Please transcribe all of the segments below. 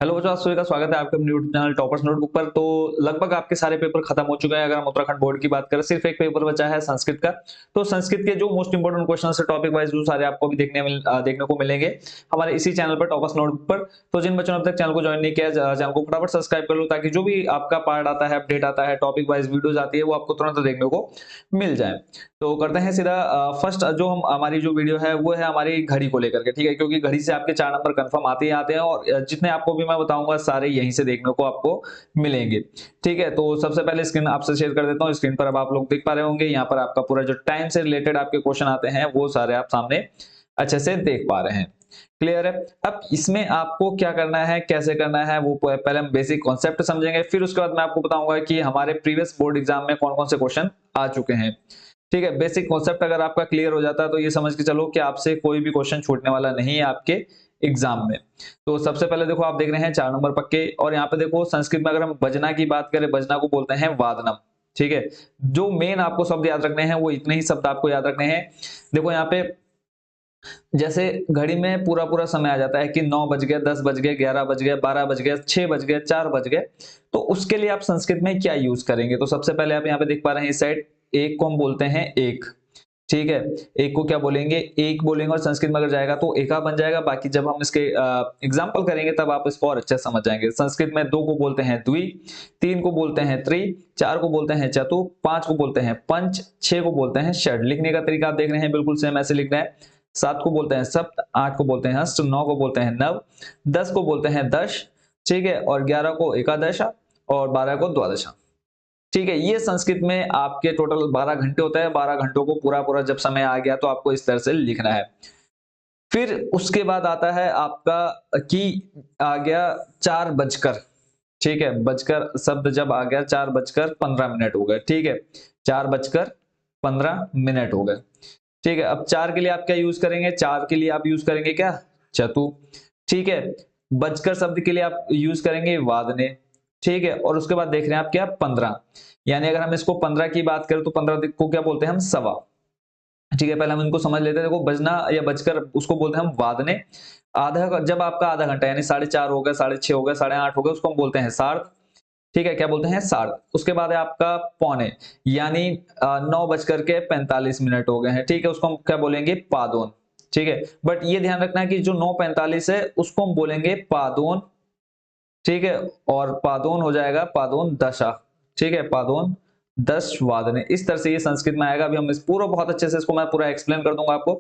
Hello बच्चों, आप सभी का स्वागत है आपके अपने यूट्यूब चैनल टॉपर्स नोटबुक पर। तो लगभग आपके सारे पेपर खत्म हो चुके हैं। अगर हम उत्तराखंड बोर्ड की बात करें, सिर्फ एक पेपर बचा है संस्कृत का। तो संस्कृत के जो मोस्ट इंपोर्टेंट क्वेश्चन है टॉपिक वाइज, वो सारे आपको भी देखने को मिलेंगे हमारे इसी चैनल पर, टॉपर्स नोटबुक पर। तो जिन बच्चों ने अब तक चैनल को ज्वाइन नहीं किया, चैनल को फटाफट सब्सक्राइब कर लो, ताकि जो भी आपका पार्ट आता है, अपडेट आता है, टॉपिक वाइज वीडियोज आती है, वो आपको तुरंत देखने को मिल जाए। तो करते हैं सीधा फर्स्ट जो हम हमारी जो वीडियो है वो है हमारी घड़ी को लेकर के, ठीक है, क्योंकि घड़ी से आपके 4 नंबर कंफर्म आते ही आते हैं, और जितने आपको भी मैं बताऊंगा सारे यहीं से देखने को आपको मिलेंगे। ठीक है, तो सबसे पहले स्क्रीन आपसे शेयर कर देता हूँ। स्क्रीन पर अब आप लोग देख पा रहे होंगे, यहाँ पर आपका पूरा जो टाइम से रिलेटेड आपके क्वेश्चन आते हैं वो सारे आप सामने अच्छे से देख पा रहे हैं। क्लियर है। अब इसमें आपको क्या करना है, कैसे करना है, वो पहले हम बेसिक कॉन्सेप्ट समझेंगे, फिर उसके बाद मैं आपको बताऊंगा कि हमारे प्रीवियस बोर्ड एग्जाम में कौन कौन से क्वेश्चन आ चुके हैं। ठीक है, बेसिक कॉन्सेप्ट अगर आपका क्लियर हो जाता है तो ये समझ के चलो कि आपसे कोई भी क्वेश्चन छूटने वाला नहीं है आपके एग्जाम में। तो सबसे पहले देखो, आप देख रहे हैं 4 नंबर पक्के, और यहाँ पे देखो संस्कृत में अगर हम बजना की बात करें, बजना को बोलते हैं वादनम। ठीक है, जो मेन आपको शब्द याद रखने हैं वो इतने ही शब्द आपको याद रखने हैं। देखो यहाँ पे जैसे घड़ी में पूरा पूरा समय आ जाता है कि 9 बज गए, 10 बज गए, 11 बज गए, 12 बज गए, 6 बज गए, 4 बज गए। तो उसके लिए आप संस्कृत में क्या यूज करेंगे? तो सबसे पहले आप यहाँ पे देख पा रहे हैं इस साइड, एक को हम बोलते हैं एक। ठीक है, एक को क्या बोलेंगे? एक बोलेंगे, और संस्कृत में अगर जाएगा तो एका बन जाएगा। बाकी जब हम इसके एग्जाम्पल करेंगे तब आप इसको और अच्छे से समझ जाएंगे। संस्कृत में 2 को बोलते हैं द्वि, 3 को बोलते हैं त्रि, 4 को बोलते हैं चतु, 5 को बोलते हैं पंच, 6 को बोलते हैं षड। लिखने का तरीका आप देख रहे हैं, बिल्कुल सेम ऐसे लिखना है। 7 को बोलते हैं सप्त, 8 को बोलते हैं हस्त, 9 को बोलते हैं नव, 10 को बोलते हैं दश, ठीक है, और 11 को एकादश, और 12 को द्वादश। ठीक है, ये संस्कृत में आपके टोटल 12 घंटे होता है। 12 घंटों को पूरा पूरा जब समय आ गया तो आपको इस तरह से लिखना है। फिर उसके बाद आता है आपका कि आ गया 4 बजकर। ठीक है, बजकर शब्द जब आ गया, 4 बजकर 15 मिनट हो गए। ठीक है, 4 बजकर 15 मिनट हो गए। ठीक है, अब 4 के लिए आप क्या यूज करेंगे? 4 के लिए आप यूज करेंगे क्या? चतु। ठीक है, बजकर शब्द के लिए आप यूज करेंगे वादने। ठीक है, और उसके बाद देख रहे हैं आप क्या? 15। यानी अगर हम इसको 15 की बात करें तो 15 को क्या बोलते हैं हम? सवा। ठीक है, पहले हम इनको समझ लेते हैं। देखो, बजना या बजकर उसको बोलते हैं हम वादने। आधा, जब आपका आधा घंटा यानी 4:30 हो गया, 6:30 हो गया, 8:30 हो गया, उसको हम बोलते हैं सार्ध। ठीक है, क्या बोलते हैं? सार्ध। उसके बाद है आपका पौने, यानी 9:45 हो गए हैं। ठीक है, उसको हम क्या बोलेंगे? पादोन। ठीक है, बट ये ध्यान रखना है कि जो 9:45 है उसको हम बोलेंगे पादोन। ठीक है, और पादोन हो जाएगा पादोन दशा। ठीक है, पादोन 10 वादने। इस तरह से ये संस्कृत में आएगा। अभी हम इस पूरा बहुत अच्छे से इसको मैं पूरा एक्सप्लेन कर दूंगा आपको।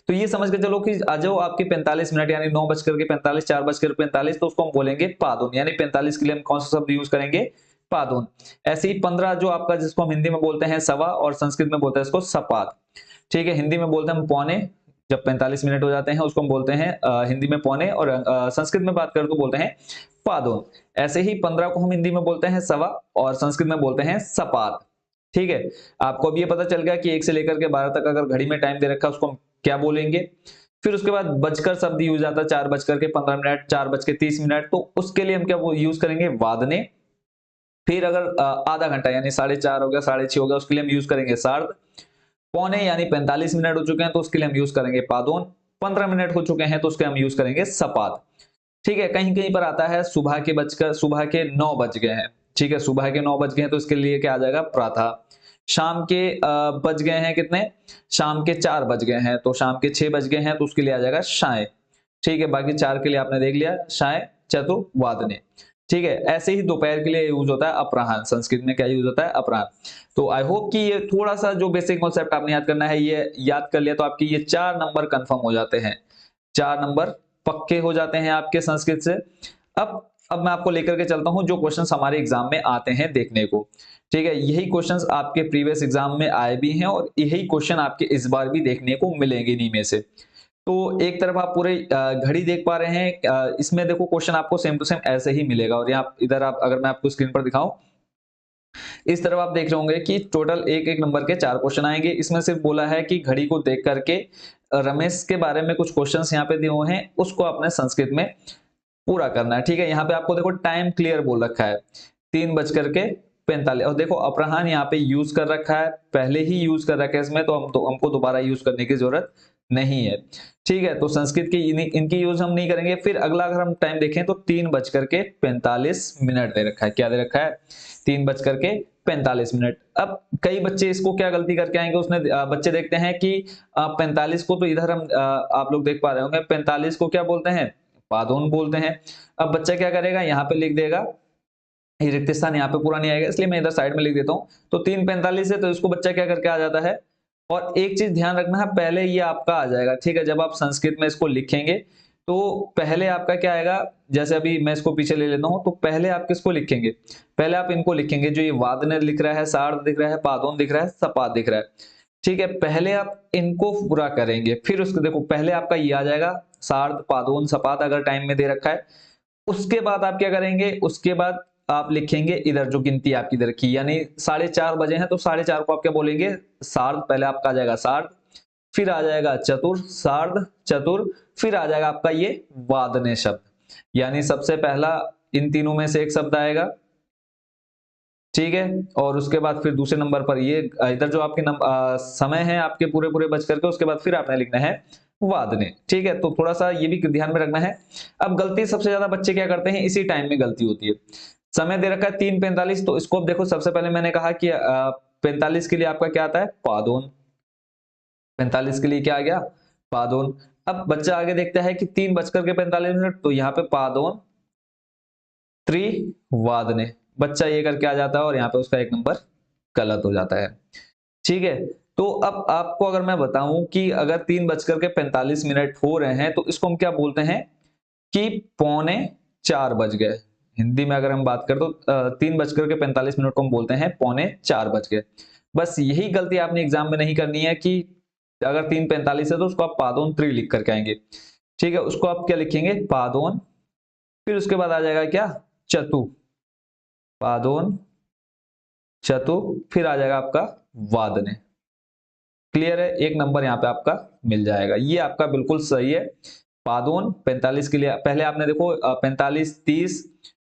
तो ये समझ के चलो कि जो आपके 45 मिनट यानी 9:45, 4:45, तो उसको हम बोलेंगे पादोन। यानी 45 के लिए हम कौन सा शब्द यूज करेंगे? पादोन। ऐसे ही 15 जो आपका, जिसको हम हिंदी में बोलते हैं सवा, और संस्कृत में बोलते हैं इसको सपाद। ठीक है, हिंदी में बोलते हैं हम पौने। जब 45 मिनट हो जाते हैं उसको हम बोलते हैं हिंदी में पौने, और संस्कृत में बात करें तो बोलते हैं पादोन। ऐसे ही 15 को हम हिंदी में बोलते हैं सवा, और संस्कृत में बोलते हैं सपाद। ठीक है, आपको अब ये पता चल गया कि 1 से लेकर के 12 तक अगर घड़ी में टाइम दे रखा है उसको हम क्या बोलेंगे। फिर उसके बाद बजकर शब्द यूज आता है, 4:15, 4:30, तो उसके लिए हम क्या यूज करेंगे? वादने। फिर अगर आधा घंटा यानी 4:30 हो गया, 6:30 हो गया, उसके लिए हम यूज करेंगे सार्ध। पौने यानी 45 मिनट हो चुके हैं तो उसके लिए हम यूज करेंगे पादोन। 15 मिनट हो चुके हैं तो उसके हम यूज करेंगे सपाद। ठीक है, कहीं कहीं पर आता है सुबह के 9 बज गए हैं। ठीक है, सुबह के 9 बज गए हैं तो इसके लिए क्या आ जाएगा? प्रातः। शाम के बज गए हैं कितने? शाम के 4 बज गए हैं, तो शाम के 6 बज गए हैं तो उसके लिए आ जाएगा शाय। ठीक है, बाकी 4 के लिए आपने देख लिया, शाय चतुर्वादने। ठीक है, ऐसे ही दोपहर के लिए यूज होता है अपराह्न। संस्कृत में क्या यूज होता है? अपराह्न। तो आई होप कि ये थोड़ा सा जो बेसिक कॉन्सेप्ट आपने याद करना है, ये याद कर लिया तो आपके ये 4 नंबर कंफर्म हो जाते हैं। 4 नंबर पक्के हो जाते हैं आपके संस्कृत से। अब मैं आपको लेकर के चलता हूं जो क्वेश्चंस हमारे एग्जाम में आते हैं देखने को। ठीक है, यही क्वेश्चंस आपके प्रीवियस एग्जाम में आए भी हैं, और यही क्वेश्चन आपके इस बार भी देखने को मिलेंगे इन्हीं में से। तो एक तरफ आप पूरे घड़ी देख पा रहे हैं, इसमें देखो क्वेश्चन आपको सेम टू सेम ऐसे ही मिलेगा। और यहाँ इधर आप, अगर मैं आपको स्क्रीन पर दिखाऊं, इस तरफ आप देख रहे होंगे कि टोटल एक एक नंबर के 4 क्वेश्चन आएंगे। इसमें सिर्फ बोला है कि घड़ी को देख करके रमेश के बारे में कुछ क्वेश्चंस यहाँ पे दिए हुए हैं, उसको आपने संस्कृत में पूरा करना है। ठीक है, यहाँ पे आपको देखो टाइम क्लियर बोल रखा है, 3:45। और देखो अपराह्न यहाँ पे यूज कर रखा है, पहले ही यूज कर रखा है इसमें, तो हमको दोबारा यूज करने की जरूरत नहीं है। ठीक है, तो संस्कृत की इनकी यूज हम नहीं करेंगे। फिर अगला अगर हम टाइम देखें तो 3:45 दे रखा है। क्या दे रखा है? 3:45। अब कई बच्चे इसको क्या गलती करके आएंगे, उसने बच्चे देखते हैं कि 45 को तो इधर हम आप लोग देख पा रहे होंगे 45 को क्या बोलते हैं? पादोन बोलते हैं। अब बच्चा क्या करेगा, यहाँ पे लिख देगा, ये रिक्त स्थान यहाँ पे पूरा नहीं आएगा, इसलिए मैं इधर साइड में लिख देता हूँ। तो 3:45 है, तो इसको बच्चा क्या करके आ जाता है। और एक चीज ध्यान रखना है, पहले ये आपका आ जाएगा। ठीक है, जब आप संस्कृत में इसको लिखेंगे तो पहले आपका क्या आएगा, जैसे अभी मैं इसको पीछे ले लेता हूं, तो पहले आप किसको लिखेंगे? पहले आप इनको लिखेंगे, जो ये वादने लिख रहा है, सार्ध दिख रहा है, पादोन दिख रहा है, सपाद दिख रहा है। ठीक है, पहले आप इनको पूरा करेंगे, फिर उसको देखो पहले आपका ये आ जाएगा, सार्ध पादोन सपाद अगर टाइम में दे रखा है। उसके बाद आप क्या करेंगे, उसके बाद आप लिखेंगे इधर जो गिनती आपकी इधर की, यानी 4:30 बजे हैं तो 4:30 को आप क्या बोलेंगे? सार्ध। पहले आपका आ जाएगा सार्ध, फिर आ जाएगा चतुर, सार्ध चतुर, फिर आ जाएगा आपका ये वादने शब्द, यानी सबसे पहला इन तीनों में से एक शब्द आएगा। ठीक है, और उसके बाद फिर दूसरे नंबर पर ये इधर जो आपके समय है आपके पूरे पूरे बच करके, उसके बाद फिर आपने लिखना है वादने। ठीक है, तो थोड़ा सा ये भी ध्यान में रखना है। अब गलती सबसे ज्यादा बच्चे क्या करते हैं, इसी टाइम में गलती होती है। समय दे रखा है 3:45, तो इसको अब देखो, सबसे पहले मैंने कहा कि 45 के लिए आपका क्या आता है? पादोन। 45 के लिए क्या आ गया? पादोन। अब बच्चा आगे देखता है कि 3:45, तो यहाँ पे पादोन त्रिवादने, बच्चा ये करके आ जाता है और यहाँ पे उसका एक नंबर गलत हो जाता है। ठीक है, तो अब आपको अगर मैं बताऊं कि अगर 3:45 हो रहे हैं, तो इसको हम क्या बोलते हैं कि 3:45 बज गए। हिंदी में अगर हम बात करें तो 3:45 को हम बोलते हैं 3:45 बज गए। बस यही गलती आपने एग्जाम में नहीं करनी है कि अगर 3:45 है तो उसको आप पादोन त्रि लिख करके आएंगे। ठीक है, उसको आप क्या लिखेंगे? पादोन, फिर उसके बाद आ जाएगा क्या? चतु, पादोन चतु, फिर आ जाएगा आपका वादने। क्लियर है? एक नंबर यहाँ पे आपका मिल जाएगा, ये आपका बिल्कुल सही है। पादोन 45 के लिए पहले आपने देखो 45, 30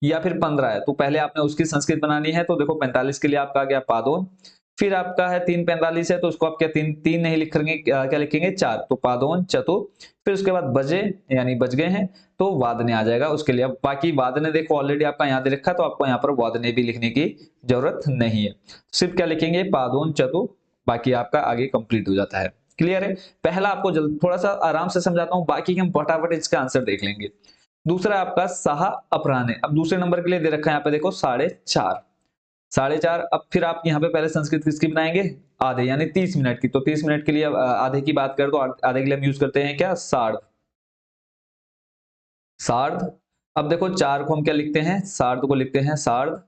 या फिर 15 है, तो पहले आपने उसकी संस्कृत बनानी है। तो देखो 45 के लिए आपका आ गया पादोन, फिर आपका है 3:45 है, तो उसको आप क्या तीन तीन नहीं लिखेंगे, क्या लिखेंगे? 4, तो पादोन चतु, फिर उसके बाद बजे यानी बज गए हैं, तो वादने आ जाएगा उसके लिए। अब बाकी वादने देखो ऑलरेडी आपका यहाँ दे रखा है, तो आपको यहाँ पर वादने भी लिखने की जरूरत नहीं है, सिर्फ क्या लिखेंगे? पादोन चतु, बाकी आपका आगे कंप्लीट हो जाता है। क्लियर है? पहला आपको थोड़ा सा आराम से समझाता हूं, बाकी हम फटाफट इसका आंसर देख लेंगे। दूसरा आपका सहा अपराह्ने। अब दूसरे नंबर के लिए दे रखा है यहाँ पे देखो 4:30, 4:30। अब फिर आप यहाँ पे पहले संस्कृत किसकी बनाएंगे? आधे, यानी 30 मिनट की। तो 30 मिनट के लिए आधे की बात करें तो आधे के लिए हम यूज करते हैं क्या? सार्ध, सार्ध। अब देखो 4 को हम क्या लिखते हैं? सार्ध को लिखते हैं सार्ध,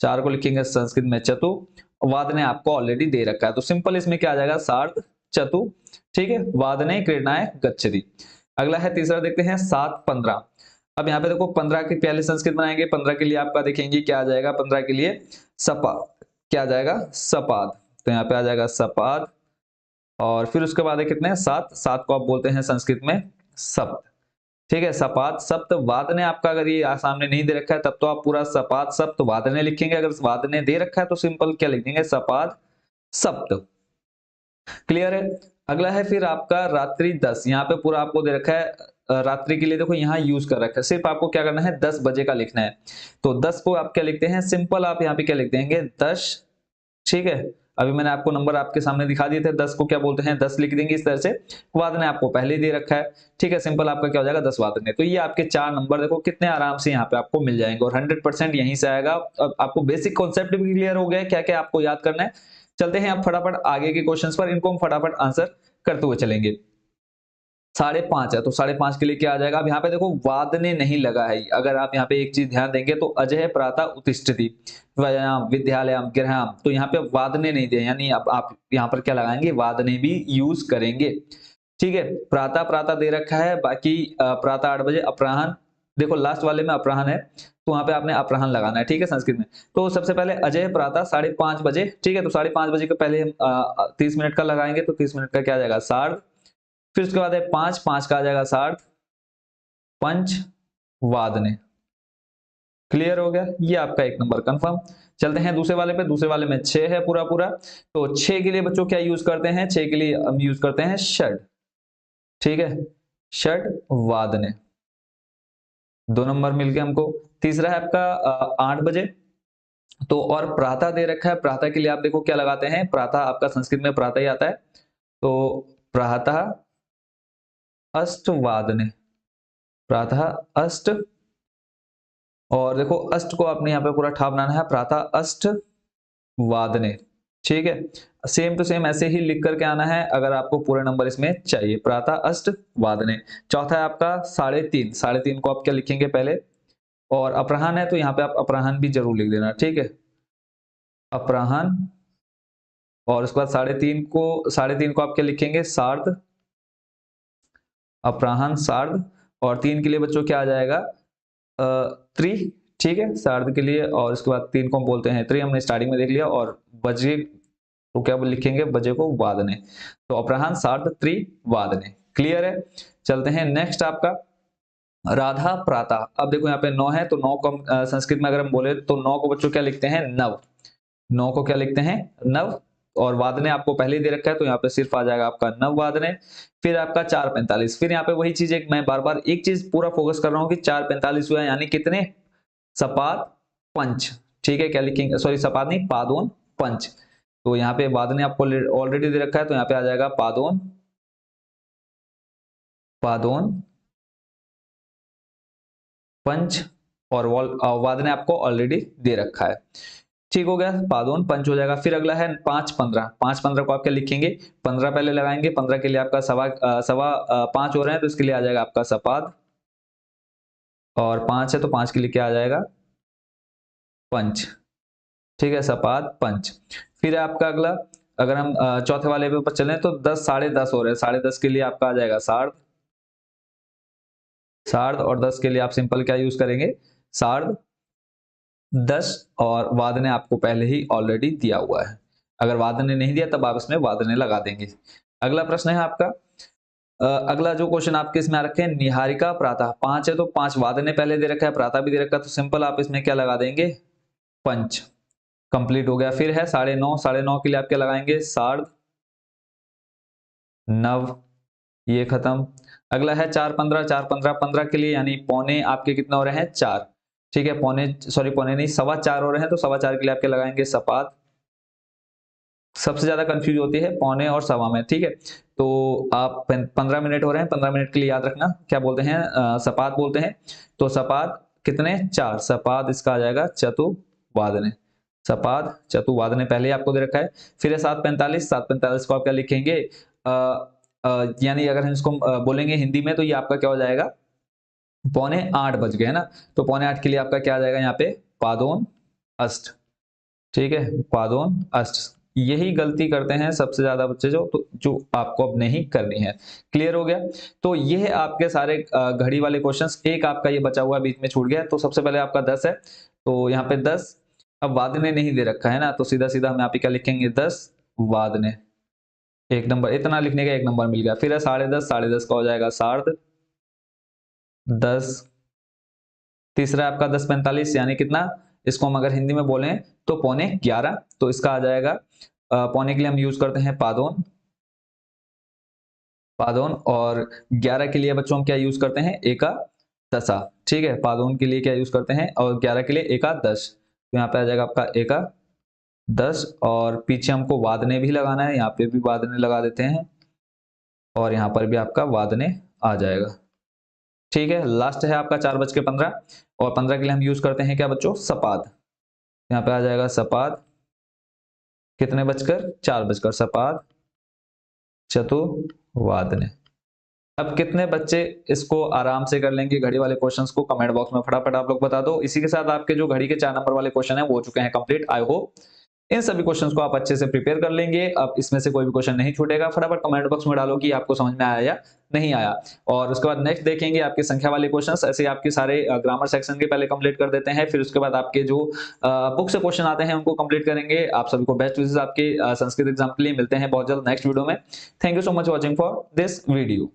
4 को लिखेंगे संस्कृत में चतु, वादने आपको ऑलरेडी दे रखा है, तो सिंपल इसमें क्या आ जाएगा? सार्ध चतु। ठीक है, वादने क्रीडनाए गच्छति। अगला है तीसरा, देखते हैं 7:15। अब यहाँ पे देखो 15 की पहले संस्कृत बनाएंगे, 15 के लिए आपका देखेंगे क्या आ जाएगा? 15 के लिए सपाद, क्या आ जाएगा? सपाद, तो यहाँ पे आ जाएगा सपाद। और फिर उसके बाद है कितने? 7, 7 को आप बोलते हैं संस्कृत में सप्त। ठीक है, सपाद सप्त वादने आपका अगर ये सामने नहीं दे रखा है तब तो आप पूरा सपाद सप्त वादने लिखेंगे, अगर वादने दे रखा है तो सिंपल क्या लिख देंगे? सपाद सप्त। क्लियर है? अगला है फिर आपका रात्रि 10। यहाँ पे पूरा आपको दे रखा है रात्रि के लिए, देखो यहाँ यूज कर रखा है, सिर्फ आपको क्या करना है? 10 बजे का लिखना है। तो 10 को आप क्या लिखते हैं? सिंपल आप यहाँ पे क्या लिख देंगे? 10। ठीक है, अभी मैंने आपको नंबर आपके सामने दिखा दिए थे, 10 को क्या बोलते हैं? 10 लिख देंगे इस तरह से। वादने आपको पहले ही दे रखा है। ठीक है, सिंपल आपका क्या हो जाएगा? 10 वादने। तो ये आपके 4 नंबर देखो कितने आराम से यहाँ पे आपको मिल जाएंगे, और 100% यहीं से आएगा। अब आपको बेसिक कॉन्सेप्ट भी क्लियर हो गया है, क्या क्या आपको याद करना है। चलते हैं अब फटाफट आगे के क्वेश्चंस पर, इनको हम फटाफट आंसर करते हुए चलेंगे। 5:30 है, तो 5:30 के लिए क्या आ जाएगा? अब यहाँ पे देखो वादने नहीं लगा है, अगर आप यहाँ पे एक चीज ध्यान देंगे तो अजय प्रातः उत्तिष्ठति व्यायाम विद्यालयम गृहम, तो यहाँ पे वादने नहीं दिए, यानी अब आप यहाँ पर क्या लगाएंगे? वादने भी यूज करेंगे। ठीक है, प्रातः प्रातः दे रखा है, बाकी प्रातः 8 बजे, अपराह्न देखो लास्ट वाले में अपराह्न है, तो वहां पे आपने अपराह्न लगाना है। ठीक है, संस्कृत में। तो सबसे पहले अजय प्रातः 5:30 बजे। ठीक है, तो 5:30 बजे के पहले हम 30 मिनट का लगाएंगे, तो 30 मिनट का क्या आ जाएगा? सार्ध। फिर उसके बाद है 5 का आ जाएगा सार्ध पंच वादने। क्लियर हो गया? ये आपका एक नंबर कंफर्म। चलते हैं दूसरे वाले पे, दूसरे वाले में 6 है पूरा पूरा। तो 6 के लिए बच्चों क्या यूज करते हैं? 6 के लिए हम यूज करते हैं षड। ठीक है, षड वादने, 2 नंबर मिल गया हमको। तीसरा है आपका 8 बजे। तो और प्रातः दे रखा है, प्रातः के लिए आप देखो क्या लगाते हैं, प्रातः आपका संस्कृत में प्रातः ही आता है, तो प्रातः अष्टवादने, प्रातः अष्ट, और देखो अष्ट को आपने यहाँ पे पूरा ठा बनाना है, प्रातः अष्ट वादने। ठीक है, सेम टू सेम ऐसे ही लिख करके आना है अगर आपको पूरे नंबर इसमें चाहिए, प्रातः अष्ट वादने। चौथा है आपका 3:30, 3:30 को आप क्या लिखेंगे पहले, और अपराह्न है तो यहाँ पे आप अपराह्न भी जरूर लिख देना, ठीक है, अपराह्न। और उसके बाद 3:30 को आप क्या लिखेंगे, सार्ध, अपराह्न सार्ध। और 3 के लिए बच्चों क्या आ जाएगा, त्रि, ठीक है, सार्ध के लिए। और उसके बाद 3 को हम बोलते हैं त्रि, हमने स्टार्टिंग में देख लिया। और बजे तो क्या लिखेंगे, बजे को वादने, तो अपराह्न सार्ध त्रि वादने। क्लियर है, चलते हैं नेक्स्ट आपका राधा प्रातः। अब देखो यहाँ पे 9 है, तो 9 को हम संस्कृत में अगर हम बोले तो 9 को बच्चों क्या लिखते हैं, नव, 9 को क्या लिखते हैं, नव। और वादने आपको पहले ही दे रखा है तो यहाँ पे सिर्फ आ जाएगा आपका नव वादने। फिर आपका 4:45, फिर यहाँ पे वही चीज, एक मैं बार बार एक चीज पूरा फोकस कर रहा हूँ कि 4:45 हुआ है, यानी कितने, सपाद पंच। ठीक है, क्या लिखेंगे, सॉरी सपाद नहीं, पादोन पंच। तो यहाँ पे वादने आपको ऑलरेडी दे रखा है, तो यहाँ पे आ जाएगा पादोन, पादोन पंच। और वादने आपको ऑलरेडी दे रखा है, ठीक हो गया, पादोन पंच हो जाएगा। फिर अगला है 5:15, 5:15 को आप क्या लिखेंगे, 15 पहले लगाएंगे, 15 के लिए आपका सवा 5 हो रहे हैं तो इसके लिए आ जाएगा आपका सपाद। और 5 है तो 5 के लिए क्या आ जाएगा, पंच। ठीक है, सपाद पंच। फिर है आपका अगला, अगर हम चौथे वाले पे ऊपर चलें तो 10, 10:30 हो रहे हैं, 10:30 के लिए आपका आ जाएगा सार्ध, सार्ध। और 10 के लिए आप सिंपल क्या यूज करेंगे, सार्ध 10। और वादने आपको पहले ही ऑलरेडी दिया हुआ है, अगर वादने नहीं दिया तब आप इसमें वादने लगा देंगे। अगला प्रश्न है आपका, अगला जो क्वेश्चन आपके इसमें आ रखे हैं, निहारिका प्रातः, 5 है तो 5 वादने पहले दे रखा है, प्रातः भी दे रखा है, तो सिंपल आप इसमें क्या लगा देंगे, पंच। कंप्लीट हो गया। फिर है 9:30, 9:30 के लिए आप क्या लगाएंगे, सार्ध, नव, ये खत्म। अगला है 4:15, 4:15, 15 के लिए यानी पौने आपके कितना हो रहे हैं, 4। ठीक है, पौने नहीं, 4:15 हो रहे हैं, तो 4:15 के लिए आपके लगाएंगे सपाद। सबसे ज्यादा कंफ्यूज होती है पौने और सवा में, ठीक है। तो आप 15 मिनट हो रहे हैं, 15 मिनट के लिए याद रखना क्या बोलते हैं, सपाद बोलते हैं। तो सपाद कितने, 4, सपाद इसका आ जाएगा चतुर्वादने, सपाद चतुर्वादने पहले आपको दे रखा है। फिर है 7:45, 7:45 को आप क्या लिखेंगे, यानी अगर हम इसको बोलेंगे हिंदी में तो ये आपका क्या हो जाएगा, पौने 8 बज गए है ना, तो पौने 8 के लिए आपका क्या आ जाएगा यहाँ पे, पादोन अष्ट। ठीक है, पादोन अष्ट। यही गलती करते हैं सबसे ज्यादा बच्चे जो आपको अब नहीं करनी है। क्लियर हो गया, तो ये है आपके सारे घड़ी वाले क्वेश्चंस। एक आपका ये बचा हुआ बीच में छूट गया, तो सबसे पहले आपका 10 है, तो यहाँ पे 10। अब वादने नहीं दे रखा है ना, तो सीधा सीधा हम यहाँ पे क्या लिखेंगे, 10 वादने, 1 नंबर, इतना लिखने का 1 नंबर मिल गया। फिर है 10:30, 10:30 का हो जाएगा सार्ध 10। तीसरा आपका 10:45 यानी कितना, इसको हम अगर हिंदी में बोलें तो पौने 11, तो इसका आ जाएगा पौने के लिए हम यूज करते हैं पादोन, पादोन। और 11 के लिए बच्चों हम क्या यूज करते हैं, एका दशा। ठीक है, पादोन के लिए क्या यूज करते हैं, और 11 के लिए एका दश, तो यहाँ पे आ जाएगा आपका एका 10। और पीछे हमको वादने भी लगाना है, यहाँ पे भी वादने लगा देते हैं, और यहाँ पर भी आपका वादने आ जाएगा। ठीक है, लास्ट है आपका 4:15, और 15 के लिए हम यूज करते हैं क्या बच्चों, सपाद, यहाँ पे आ जाएगा सपाद कितने बजकर, 4 बजकर, सपाद चतुर्वादने। अब कितने बच्चे इसको आराम से कर लेंगे घड़ी वाले क्वेश्चंस को, कमेंट बॉक्स में फटाफट आप लोग बता दो। इसी के साथ आपके जो घड़ी के 4 नंबर वाले क्वेश्चन है वो हो चुके हैं कंप्लीट। आई होप इन सभी क्वेश्चंस को आप अच्छे से प्रिपेयर कर लेंगे। अब इसमें से कोई भी क्वेश्चन नहीं छूटेगा, फटाफट कमेंट बॉक्स में डालो कि आपको समझ में आया या नहीं आया। और उसके बाद नेक्स्ट देखेंगे आपके संख्या वाले क्वेश्चंस, ऐसे आपके सारे ग्रामर सेक्शन के पहले कंप्लीट कर देते हैं, फिर उसके बाद आपके जो बुक से क्वेश्चन आते हैं उनको कंप्लीट करेंगे। आप सभी को बेस्ट विशेस आपके संस्कृत एग्जाम के लिए। मिलते हैं बहुत जल्द नेक्स्ट वीडियो में। Thank you so much watching for this video.